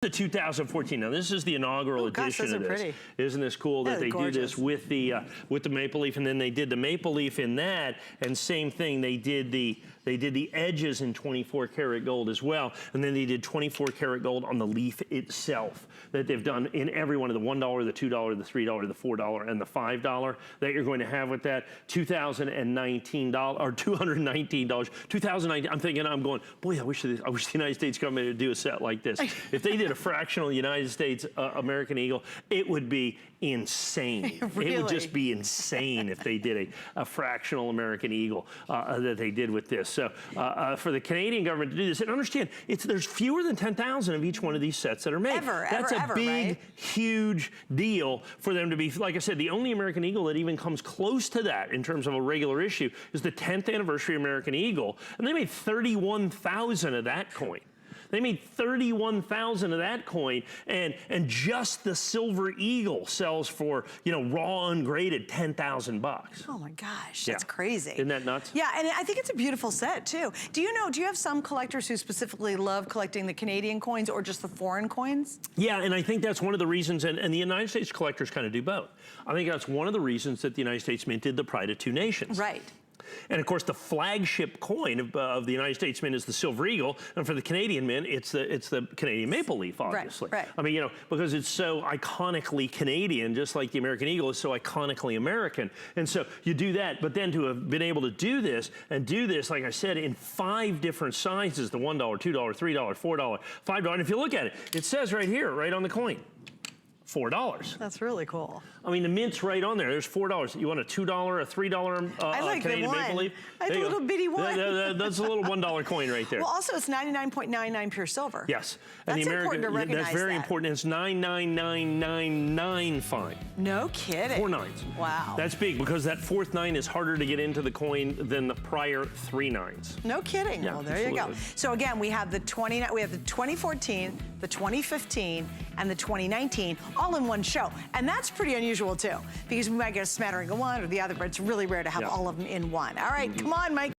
The 2014. Now this is the inaugural edition of this. Pretty. Isn't this cool that they do this with the maple leaf, and then they did the maple leaf in that, and same thing, they did the edges in 24 karat gold as well, and then they did 24 karat gold on the leaf itself that they've done in every one of the $1, the $2, the $3, the $4, and the $5 that you're going to have with that. $2,019 or $219. 2019. I'm thinking, I'm going, boy, I wish the United States government would do a set like this. If they did a fractional United States American Eagle, it would be insane. Really? It would just be insane if they did a fractional American Eagle that they did with this. So for the Canadian government to do this, and understand, there's fewer than 10,000 of each one of these sets that are made. That's a big, right? Huge deal for them to be, like I said, the only American Eagle that even comes close to that in terms of a regular issue is the 10th anniversary American Eagle, and they made 31,000 of that coin. They made 31,000 of that coin, and just the silver eagle sells for, you know, raw ungraded, 10,000 bucks. Oh my gosh, that's crazy. Isn't that nuts? Yeah, and I think it's a beautiful set too. Do you have some collectors who specifically love collecting the Canadian coins or just the foreign coins? Yeah, and I think that's one of the reasons, and the United States collectors kind of do both. I think that's one of the reasons that the United States minted the Pride of Two Nations. Right. And of course, the flagship coin of the United States Mint is the Silver Eagle, and for the Canadian Mint, it's the Canadian Maple Leaf, obviously. Right. I mean, you know, because it's so iconically Canadian, just like the American Eagle is so iconically American. And so you do that, but then to have been able to do this, like I said, in 5 different sizes, the $1, $2, $3, $4, $5, and if you look at it, it says right here, right on the coin, $4. That's really cool. I mean, the mint's right on there. There's $4. You want a $2, a $3 I like Canadian the Maple Leaf? I like the little bitty one. That's a little $1 coin right there. Well, also it's 99.99 pure silver. Yes. That's important to recognize. That's very important. It's 999995. No kidding. 4 nines. Wow. That's big because that 4th 9 is harder to get into the coin than the prior 3 nines. No kidding. Yeah, well, there you go. So again, we have the 2014, the 2015, and the 2019 all in one show. And that's pretty unusual too, because we might get a smattering of one or the other, but it's really rare to have all of them in one. All right, come on, Mike.